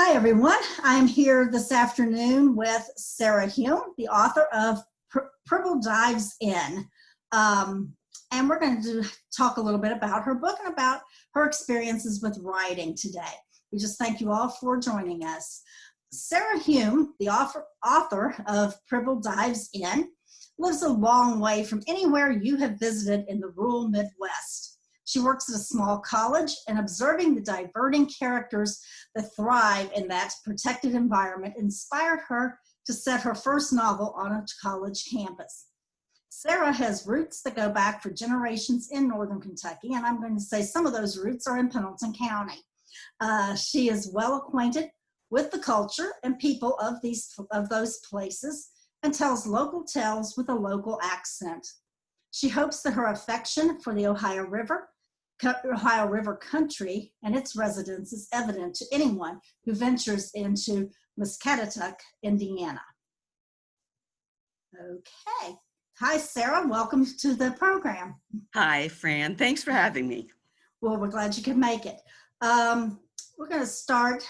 Hi, everyone. I'm here this afternoon with Sarah Hume, the author of Pribble Dives In. And we're going to talk a little bit about her book and about her experiences with writing today. We just thank you all for joining us. Sarah Hume, the author of Pribble Dives In, lives a long way from anywhere you have visited in the rural Midwest. She works at a small college, and observing the diverting characters that thrive in that protected environment inspired her to set her first novel on a college campus. Sarah has roots that go back for generations in Northern Kentucky, and I'm going to say some of those roots are in Pendleton County. She is well acquainted with the culture and people of those places and tells local tales with a local accent. She hopes that her affection for the Ohio River country and its residents is evident to anyone who ventures into Muscatatuck, Indiana. Okay. Hi, Sarah. Welcome to the program. Hi, Fran. Thanks for having me. Well, we're glad you could make it. We're going to start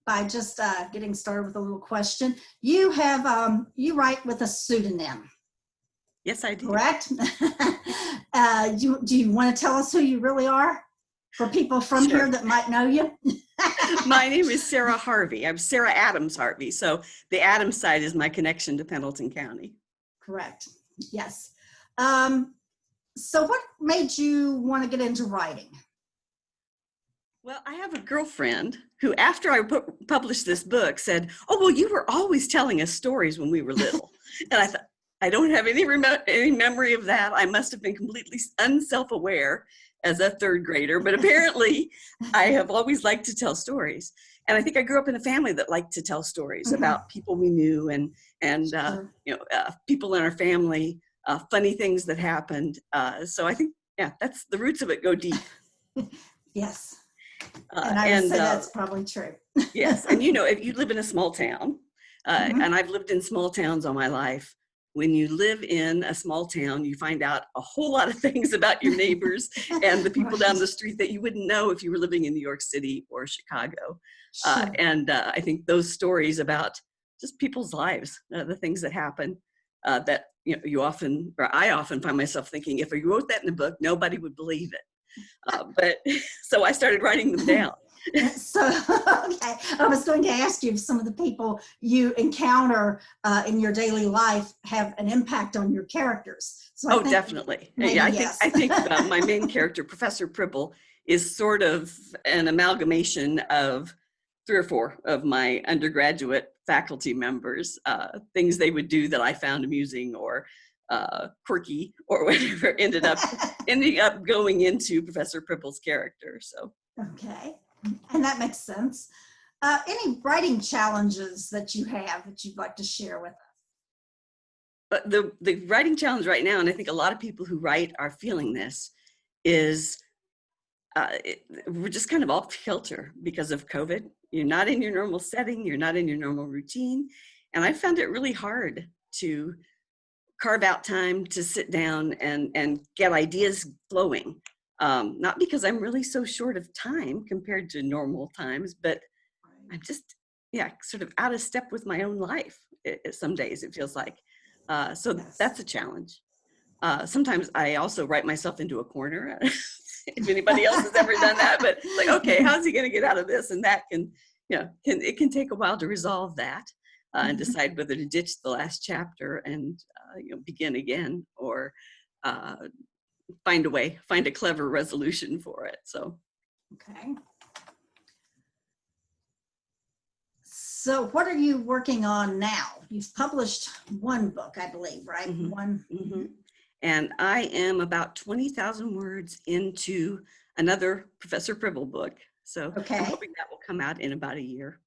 by just getting started with a little question. You have you write with a pseudonym. Yes, I do. Correct? Do you want to tell us who you really are for people from Sure. here that might know you? My name is Sarah Harvey. I'm Sarah Adams Harvey. So the Adams side is my connection to Pendleton County. Correct. Yes. So what made you want to get into writing? Well, I have a girlfriend who, after I published this book, said, "Oh, well, you were always telling us stories when we were little." And I thought, I don't have any memory of that. I must have been completely unself-aware as a third grader, but apparently I have always liked to tell stories. And I think I grew up in a family that liked to tell stories about people we knew and Sure. People in our family, funny things that happened. So I think, yeah, that's the roots of it go deep. Yes. And I would say that's probably true. Yes. And if you live in a small town, and I've lived in small towns all my life, when you live in a small town, you find out a whole lot of things about your neighbors and the people down the street that you wouldn't know if you were living in New York City or Chicago. Sure. I think those stories about just people's lives, the things that happen, that I often find myself thinking, if I wrote that in a book, nobody would believe it. So I started writing them down. So, okay, I was going to ask you if some of the people you encounter in your daily life have an impact on your characters. So Definitely. Yes. I think my main character, Professor Pribble, is sort of an amalgamation of 3 or 4 of my undergraduate faculty members, things they would do that I found amusing or quirky or whatever, ending up going into Professor Pribble's character. So. Okay. And that makes sense. Any writing challenges that you have that you'd like to share with us? But the writing challenge right now, and I think a lot of people who write are feeling this, is we're just kind of off kilter because of COVID. You're not in your normal setting. You're not in your normal routine. And I found it really hard to carve out time to sit down and get ideas flowing. Not because I'm really so short of time compared to normal times, but I'm just, sort of out of step with my own life. Some days it feels like. So Yes. That's a challenge. Sometimes I also write myself into a corner. If anybody else has ever done that, but like, okay, how's he going to get out of this? And that it can take a while to resolve that and decide whether to ditch the last chapter and begin again or find a clever resolution for it. So. Okay. So what are you working on now? You've published one book, I believe, right? Mm-hmm. And I am about 20,000 words into another Professor Pribble book. So okay. I'm hoping that will come out in about a year.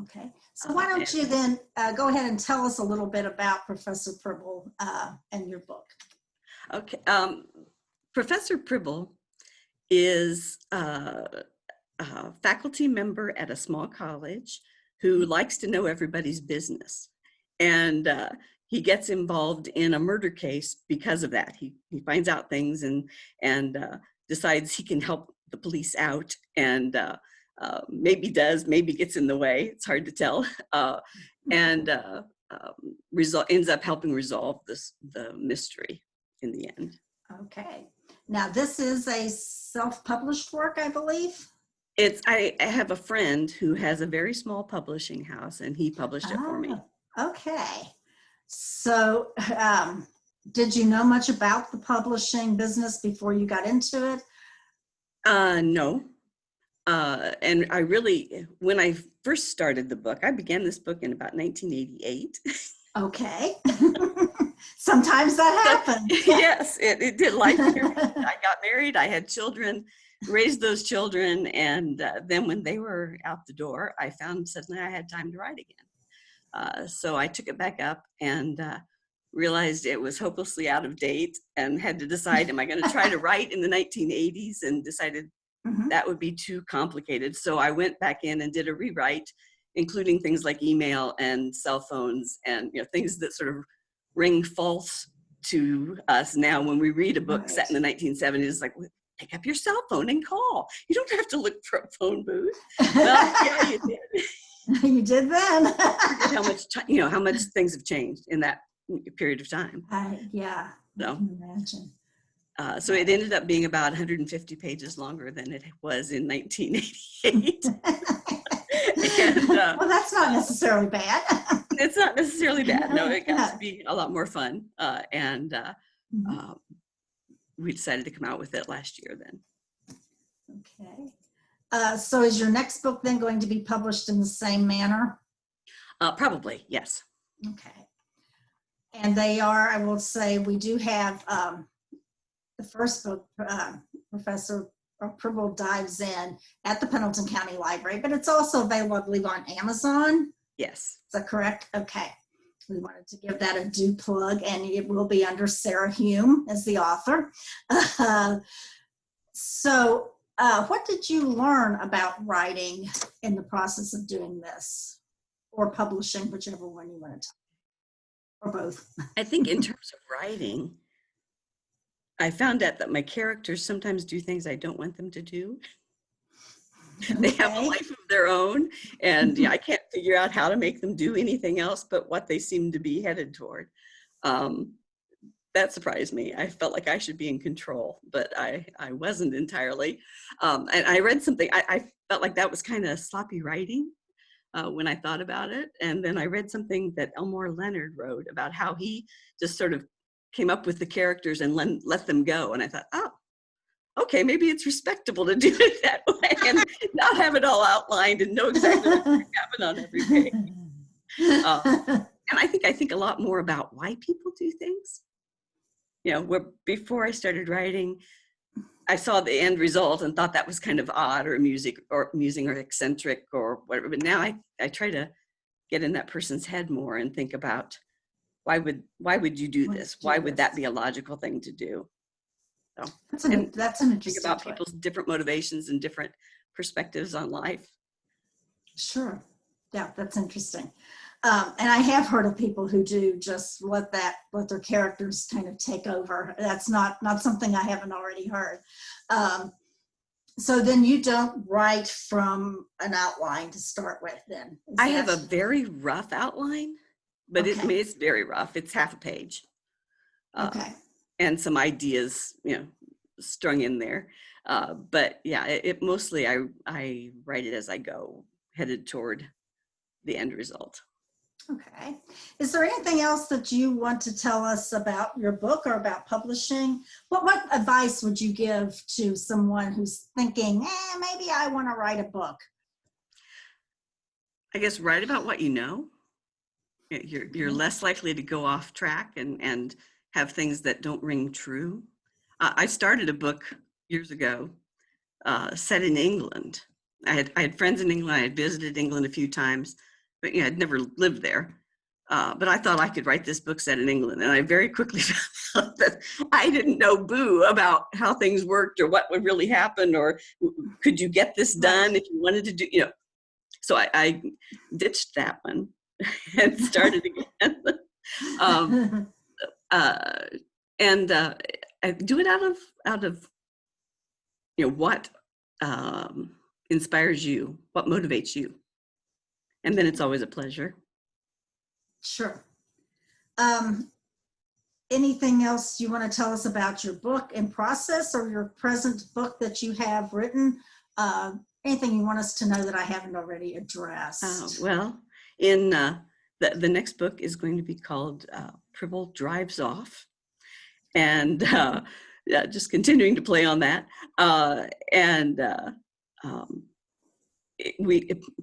Okay. So why don't you then go ahead and tell us a little bit about Professor Pribble and your book. Okay. Professor Pribble is a faculty member at a small college who likes to know everybody's business. And he gets involved in a murder case because of that. He finds out things and decides he can help the police out and maybe does, maybe gets in the way. It's hard to tell. And ends up helping resolve the mystery in the end. Okay. Now this is a self-published work, I believe. I have a friend who has a very small publishing house, and he published it for me. Okay. So did you know much about the publishing business before you got into it? No. And I really, when I first started the book, I began this book in about 1988. Okay. Sometimes that happens. Yes, it did. Life period. I got married, I had children, raised those children, and then when they were out the door, I found suddenly I had time to write again. So I took it back up and realized it was hopelessly out of date, and had to decide, am I going to try to write in the 1980s, and decided that would be too complicated. So I went back in and did a rewrite, including things like email and cell phones, and things that sort of ring false to us now when we read a book set in the 1970s. Like, pick up your cell phone and call. You don't have to look for a phone booth. Well, yeah, you did. You did then. How much time, how much things have changed in that period of time. Yeah, So, I can imagine. So it ended up being about 150 pages longer than it was in 1988. And, well, that's not necessarily bad. It's not necessarily bad. No, it got to be a lot more fun. We decided to come out with it last year then. Okay. So is your next book then going to be published in the same manner? Probably, yes. Okay. And they are, I will say, we do have the first book, Professor Pribble Dives In, at the Pendleton County Library, but it's also available, I believe, on Amazon. Yes. Is that correct? Okay. We wanted to give that a due plug, and it will be under Sarah Hume as the author. So what did you learn about writing in the process of doing this, or publishing, whichever one you want to talk about, or both? I think in terms of writing, I found out that my characters sometimes do things I don't want them to do. Okay. They have a life of their own, and I can't figure out how to make them do anything else but what they seem to be headed toward. That surprised me. I felt like I should be in control, but I wasn't entirely. And I read something, I felt like that was kind of sloppy writing when I thought about it. And then I read something that Elmore Leonard wrote about how he just sort of came up with the characters and let them go. And I thought, oh, okay, maybe it's respectable to do it that way and not have it all outlined and know exactly what's going to happen on every page. And I think a lot more about why people do things. Where before I started writing, I saw the end result and thought that was kind of odd or amusing or eccentric or whatever. But now I try to get in that person's head more and think about why would you do this? Why would that be a logical thing to do? So that's an interesting think about people's different motivations and different perspectives on life. Sure. Yeah, that's interesting. And I have heard of people who do just let their characters kind of take over. That's not something I haven't already heard. So then you don't write from an outline to start with then? I have a very rough outline, but okay. It's very rough. It's half a page. Okay. And some ideas, strung in there. But yeah, it mostly I write it as I go, headed toward the end result. Okay. Is there anything else that you want to tell us about your book or about publishing? What advice would you give to someone who's thinking, maybe I want to write a book? I guess write about what you know. You're less likely to go off track and have things that don't ring true. I started a book years ago set in England. I had friends in England. I had visited England a few times, but I'd never lived there. But I thought I could write this book set in England. And I very quickly found out that I didn't know boo about how things worked or what would really happen, or could you get this done if you wanted to do, So I ditched that one and started again. And I do it out of what inspires you, what motivates you. And then it's always a pleasure. Sure. Anything else you want to tell us about your book in process or your present book that you have written? Anything you want us to know that I haven't already addressed? Well, in the next book is going to be called Pribble Dives Off. And yeah, just continuing to play on that.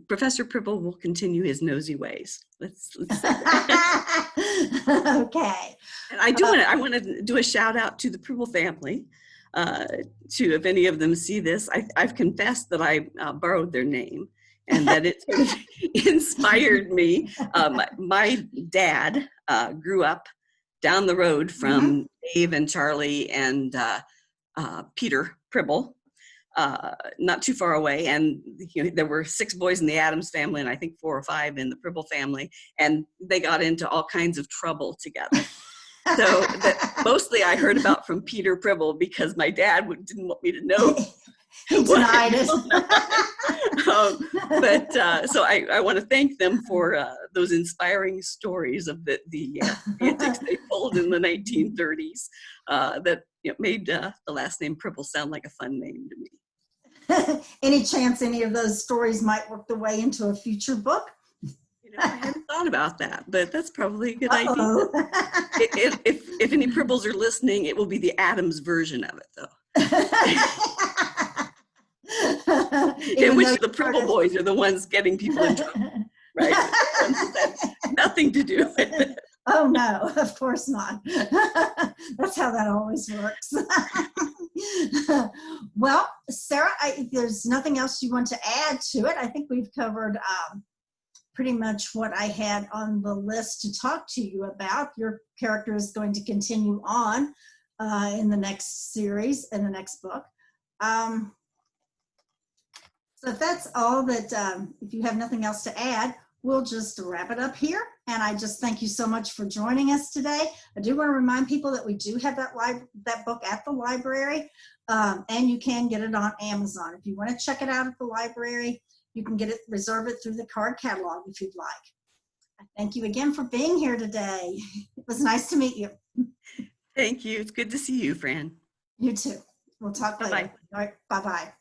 Professor Pribble will continue his nosy ways. Let's say that. Okay. And I want to do a shout out to the Pribble family. To if any of them see this, I've confessed that I borrowed their name and that it sort of inspired me. My dad grew up down the road from Dave and Charlie and Peter Pribble. Not too far away, and there were 6 boys in the Adams family, and I think 4 or 5 in the Pribble family, and they got into all kinds of trouble together. So that mostly I heard about from Peter Pribble because my dad didn't want me to know. He denied it. So I want to thank them for those inspiring stories of the antics they pulled in the 1930s that made the last name Pribble sound like a fun name to me. Any chance any of those stories might work their way into a future book? I hadn't thought about that, but that's probably a good idea. If any Pribbles are listening, it will be the Adams version of it, though. In which the Pribble boys are the ones getting people in trouble, right? That's nothing to do with it. Oh, no, of course not. That's how that always works. Well, Sarah, there's nothing else you want to add to it. I think we've covered pretty much what I had on the list to talk to you about. Your character is going to continue on in the next series, in the next book. So if that's all that, if you have nothing else to add, we'll just wrap it up here. And I just thank you so much for joining us today. I do want to remind people that we do have that book at the library, and you can get it on Amazon. If you want to check it out at the library, you can get it, reserve it through the card catalog if you'd like. I thank you again for being here today. It was nice to meet you. Thank you. It's good to see you, Fran. You too. We'll talk later. Bye-bye. All right. Bye-bye.